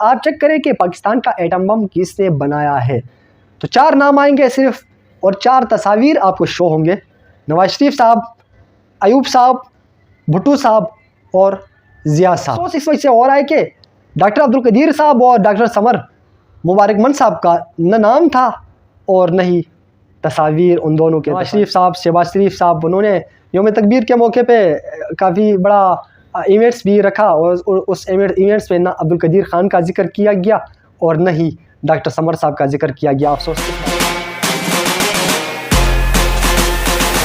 آپ چیک کریں کہ پاکستان کا ایٹم بم کس نے بنایا ہے، تو 4 نام آئیں گے صرف، اور 4 تصاویر آپ کو شو ہوں گے: نواز شریف صاحب، ایوب صاحب، بھٹو صاحب اور ضیاء صاحب۔ اس وجہ سے اور آئے کہ ڈاکٹر عبدالقدیر صاحب اور ڈاکٹر سمر مبارک من صاحب کا نہ نام تھا اور نہ ہی تصاویر ان دونوں کے۔ نواز شریف صاحب، شہباز شریف صاحب، انہوں نے یوم تکبیر کے موقع پہ کافی بڑا ایونٹس بھی رکھا، اور اس ایونٹس میں نہ عبدالقدیر خان کا ذکر کیا گیا اور نہ ہی ڈاکٹر سمر صاحب کا ذکر کیا گیا۔ افسوس۔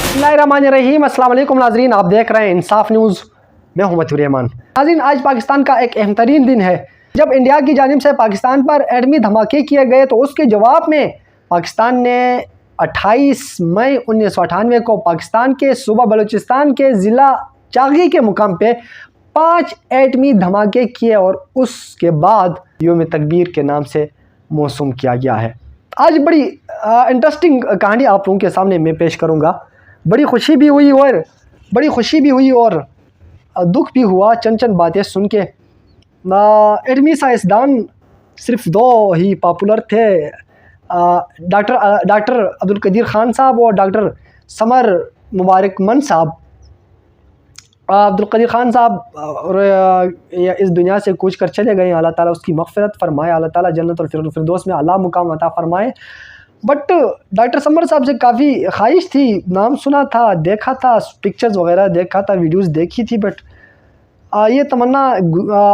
بسم اللہ الرحمن الرحیم۔ السلام علیکم ناظرین، آپ دیکھ رہے ہیں انصاف نیوز، میں ہوں متور رحمان۔ ناظرین، آج پاکستان کا ایک اہم ترین دن ہے۔ جب انڈیا کی جانب سے پاکستان پر ایٹمی دھماکے کیے گئے تو اس کے جواب میں پاکستان نے 28 مئی 1998 کو پاکستان کے صوبہ بلوچستان کے ضلع چاغی کے مقام پہ 5 ایٹمی دھماکے کیے، اور اس کے بعد یوم تکبیر کے نام سے موسوم کیا گیا ہے۔ آج بڑی انٹرسٹنگ کہانی آپ لوگوں کے سامنے میں پیش کروں گا۔ بڑی خوشی بھی ہوئی اور دکھ بھی ہوا چند باتیں سن کے۔ ایٹمی سائنسدان صرف 2 ہی پاپولر تھے، ڈاکٹر عبدالقدیر خان صاحب اور ڈاکٹر سمر مبارک من صاحب۔ عبدالقدیر خان صاحب اس دنیا سے کوچ کر چلے گئے، اللہ تعالیٰ اس کی مغفرت فرمائے، اللہ تعالیٰ جنت الفردوس میں اعلیٰ مقام عطا فرمائے۔ بٹ ڈاکٹر سمر صاحب سے کافی خواہش تھی، نام سنا تھا، دیکھا تھا، پکچرز وغیرہ دیکھا تھا، ویڈیوز دیکھی تھی، بٹ یہ تمنا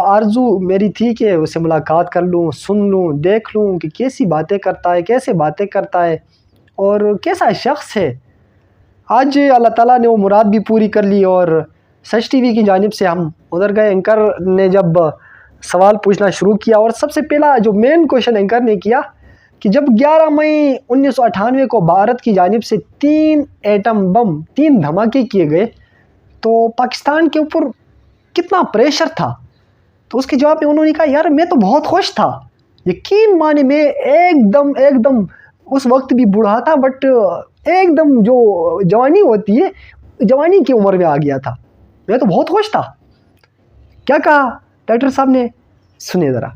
آرزو میری تھی کہ اسے ملاقات کر لوں، سن لوں، دیکھ لوں کہ کیسی باتیں کرتا ہے، کیسے باتیں کرتا ہے اور کیسا شخص ہے۔ آج اللہ تعالیٰ نے وہ مراد بھی پوری کر لی، اور سچ ٹی وی کی جانب سے ہم ادھر گئے۔ اینکر نے جب سوال پوچھنا شروع کیا، اور سب سے پہلا جو مین کوشچن اینکر نے کیا کہ جب 11 مئی 1998 کو بھارت کی جانب سے 3 ایٹم بم، 3 دھماکے کیے گئے تو پاکستان کے اوپر کتنا پریشر تھا، تو اس کے جواب میں انہوں نے کہا یار میں تو بہت خوش تھا، یقین مانے میں ایک دم اس وقت بھی بوڑھا تھا، بٹ ایک دم جو جوانی ہوتی ہے، جوانی کی عمر میں آ گیا تھا، میں تو بہت خوش تھا۔ کیا کہا ڈاکٹر صاحب نے، سنیں ذرا۔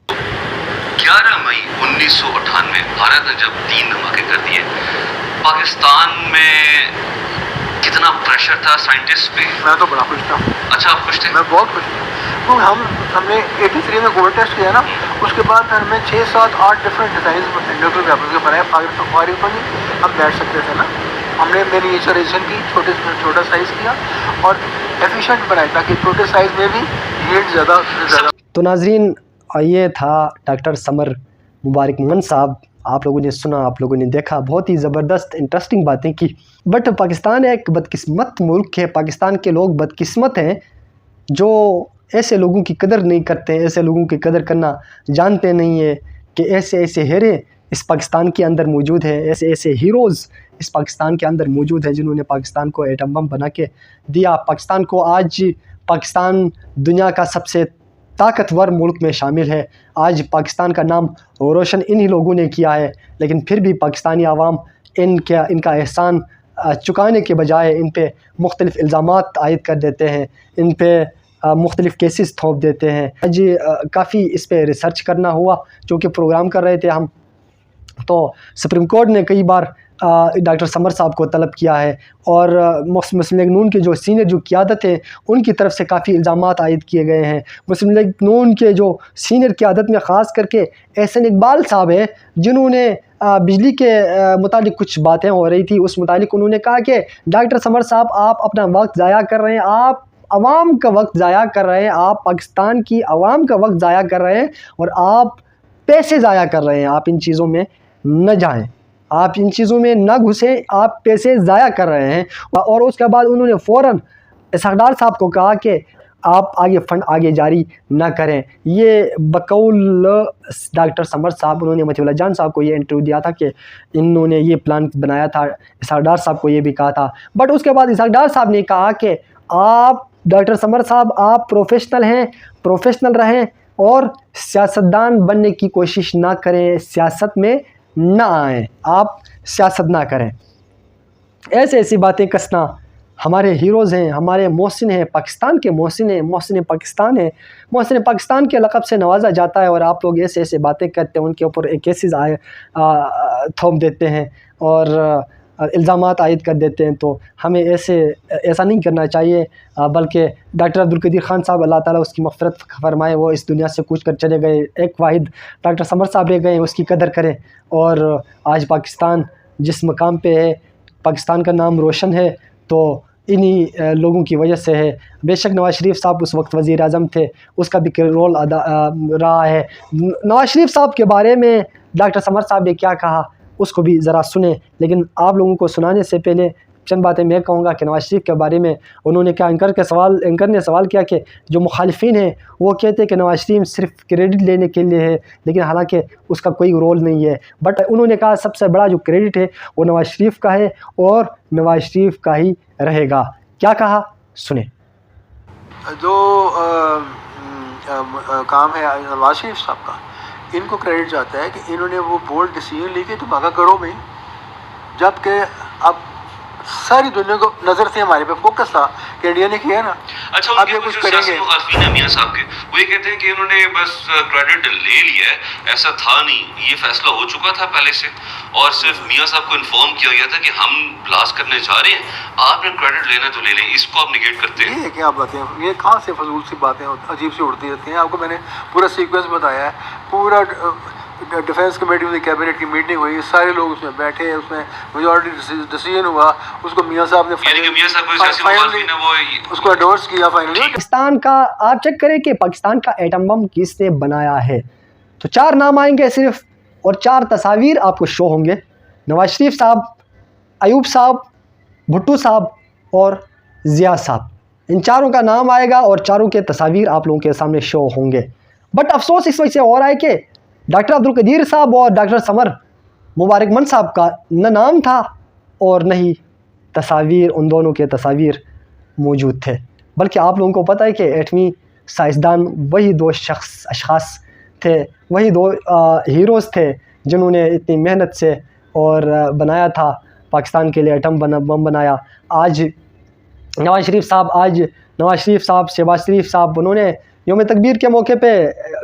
11 مئی 1998 بھارت نے جب 3 دھماکے کر دیے، پاکستان میں کتنا پریشر تھا سائنٹسٹ پہ؟ میں تو بڑا خوش تھا۔ اچھا آپ خوش تھے؟ میں بہت خوش تھا، کیونکہ ہم نے 83 میں کووڈ ٹیسٹ کیا نا، اس کے بعد پھر ہمیں 6 7 8 ڈفرینٹ ڈیزائنز نیوکلیر ویپن کے بنائے۔ فارغ تو نہیں ہم بیٹھ سکتے تھے نا، ہم نے مینیچرائزیشن کی، چھوٹا سائز کیا اور ایفیشینٹ بنایا تاکہ چھوٹے سائز میں بھی ہیٹ زیادہ۔ تو ناظرین، یہ تھا ڈاکٹر سمر مبارک من صاحب۔ آپ لوگوں نے سنا، آپ لوگوں نے دیکھا، بہت ہی زبردست انٹرسٹنگ باتیں کی۔ بٹ پاکستان ایک بدقسمت ملک ہے، پاکستان کے لوگ بدقسمت ہیں جو ایسے لوگوں کی قدر نہیں کرتے، ایسے لوگوں کی قدر کرنا جانتے نہیں ہیں کہ ایسے ہیرے اس پاکستان کے اندر موجود ہیں، ایسے ہیروز اس پاکستان کے اندر موجود ہیں جنہوں نے پاکستان کو ایٹم بم بنا کے دیا۔ پاکستان کو آج پاکستان دنیا کا سب سے طاقتور ملک میں شامل ہے۔ آج پاکستان کا نام روشن انہی لوگوں نے کیا ہے، لیکن پھر بھی پاکستانی عوام ان کا احسان چکانے کے بجائے ان پہ مختلف الزامات عائد کر دیتے ہیں، ان پہ مختلف کیسز تھوپ دیتے ہیں۔ آج کافی اس پہ ریسرچ کرنا ہوا، چونکہ پروگرام کر رہے تھے ہم، تو سپریم کورٹ نے کئی بار ڈاکٹر سمر صاحب کو طلب کیا ہے، اور مسلم لیگ نون کے جو سینئر جو قیادت ہے ان کی طرف سے کافی الزامات عائد کیے گئے ہیں۔ مسلم لیگ نون کے جو سینئر قیادت میں خاص کر کے احسن اقبال صاحب ہیں، جنہوں نے بجلی کے متعلق کچھ باتیں ہو رہی تھی، اس متعلق انہوں نے کہا کہ ڈاکٹر سمر صاحب آپ اپنا وقت ضائع کر رہے ہیں، آپ عوام کا وقت ضائع کر رہے ہیں، آپ پاکستان کی عوام کا وقت ضائع کر رہے ہیں، اور آپ پیسے ضائع کر رہے ہیں، آپ ان چیزوں میں نہ جائیں، آپ ان چیزوں میں نہ گھسیں، آپ پیسے ضائع کر رہے ہیں۔ اور اس کے بعد انہوں نے فوراً اسحاق ڈار صاحب کو کہا کہ آپ فنڈ آگے جاری نہ کریں۔ یہ بقول ڈاکٹر سمر صاحب، انہوں نے متی اللہ جان صاحب کو یہ انٹرویو دیا تھا کہ انہوں نے یہ پلان بنایا تھا، اسحاق ڈار صاحب کو یہ بھی کہا تھا۔ بٹ اس کے بعد اسحاق ڈار صاحب نے کہا کہ آپ ڈاکٹر سمر صاحب آپ پروفیشنل ہیں، پروفیشنل رہیں، اور سیاستدان بننے کی کوشش نہ کریں، سیاست میں نہ آئیں، آپ سیاست نہ کریں۔ ایسی باتیں کسنا ہمارے ہیروز ہیں، ہمارے محسن ہیں، پاکستان کے محسن ہیں، محسن پاکستان ہیں، محسن پاکستان کے لقب سے نوازا جاتا ہے، اور آپ لوگ ایسے ایسے باتیں کرتے ہیں، ان کے اوپر کیسز تھوپ دیتے ہیں اور الزامات عائد کر دیتے ہیں. تو ہمیں ایسا نہیں کرنا چاہیے، بلکہ ڈاکٹر عبدالقدیر خان صاحب اللہ تعالیٰ اس کی مغفرت فرمائے، وہ اس دنیا سے کوچ کر چلے گئے. ایک واحد ڈاکٹر سمر صاحب رہ گئے، اس کی قدر کریں. اور آج پاکستان جس مقام پہ ہے، پاکستان کا نام روشن ہے، تو انہی لوگوں کی وجہ سے ہے. بے شک نواز شریف صاحب اس وقت وزیر اعظم تھے، اس کا بھی رول رہا ہے. نواز شریف صاحب کے بارے میں ڈاکٹر سمر صاحب نے کیا کہا اس کو بھی ذرا سنیں. لیکن آپ لوگوں کو سنانے سے پہلے چند باتیں میں کہوں گا کہ نواز شریف کے بارے میں انہوں نے کیا. اینکر نے سوال کیا کہ جو مخالفین ہیں وہ کہتے ہیں کہ نواز شریف صرف کریڈٹ لینے کے لیے ہے، لیکن حالانکہ اس کا کوئی رول نہیں ہے. بٹ انہوں نے کہا سب سے بڑا جو کریڈٹ ہے وہ نواز شریف کا ہے، اور نواز شریف کا ہی رہے گا. کیا کہا سنیں. جو کام ہے نواز شریف صاحب کا، ان کو کریڈٹ جاتا ہے کہ انہوں نے وہ بولڈ ڈیسیژن لی کہ تم آگاہ کرو بھائی، جبکہ اب ساری دنیا کو نظر سے ہمارے پہ فوکس تھا کہ انڈیا نے کیا نا. اچھا، ان کے کچھ سیاسی مخالفین ہیں میاں صاحب کے، وہ یہ کہتے ہیں کہ انہوں نے بس کریڈٹ لے لیا ہے، ایسا تھا نہیں، یہ فیصلہ ہو چکا تھا پہلے سے، اور صرف میاں صاحب کو انفارم کیا گیا تھا کہ ہم بلاس کرنے جا رہے ہیں، آپ نے کریڈٹ لینا تو لے لیں. اس کو آپ نگیٹ کرتے ہیں. یہ کیا باتیں، یہ کہاں سے فضول سی باتیں عجیب سی اڑتی رہتی ہیں. آپ کو میں نے پورا سیکوینس بتایا ہے. پورا ڈیفینس کمیٹی میں کیبنٹ کی میٹنگ ہوئی، سارے لوگ اس میں بیٹھے، اس میں میجورٹی ڈیسیژن ہوا، اس کو میاں صاحب نے یعنی کہ میاں صاحب کو سیاسی مخالفین ہیں وہ اس کو انڈورس کیا فائنلی. پاکستان کا آپ چیک کریں کہ پاکستان کا ایٹم بم کس نے بنایا ہے، تو 4 نام آئیں گے صرف، اور 4 تصاویر آپ کو شو ہوں گے. نواز شریف صاحب، ایوب صاحب، بھٹو صاحب اور ضیاء صاحب. ان 4 کا نام آئے گا اور 4 کے تصاویر آپ لوگوں کے سامنے شو ہوں گے. بٹ افسوس اس وجہ سے ہو رہا ہے کہ ڈاکٹر عبدالقدیر صاحب اور ڈاکٹر سمر مبارک من صاحب کا نہ نام تھا اور نہ ہی تصاویر، ان دونوں کے تصاویر موجود تھے. بلکہ آپ لوگوں کو پتہ ہے کہ ایٹمی سائنسدان وہی 2 اشخاص تھے، وہی 2 ہیروز تھے جنہوں نے اتنی محنت سے اور بنایا تھا پاکستان کے لیے ایٹم بم بنایا. آج نواز شریف صاحب، شہباز شریف صاحب، انہوں نے یوم تکبیر کے موقع پہ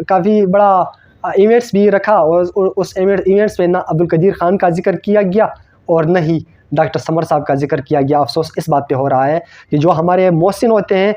کافی بڑا ایونٹس بھی رکھا، اور اس ایونٹس میں نہ عبدالقدیر خان کا ذکر کیا گیا اور نہ ہی ڈاکٹر سمر صاحب کا ذکر کیا گیا. افسوس اس بات پہ ہو رہا ہے کہ جو ہمارے محسن ہوتے ہیں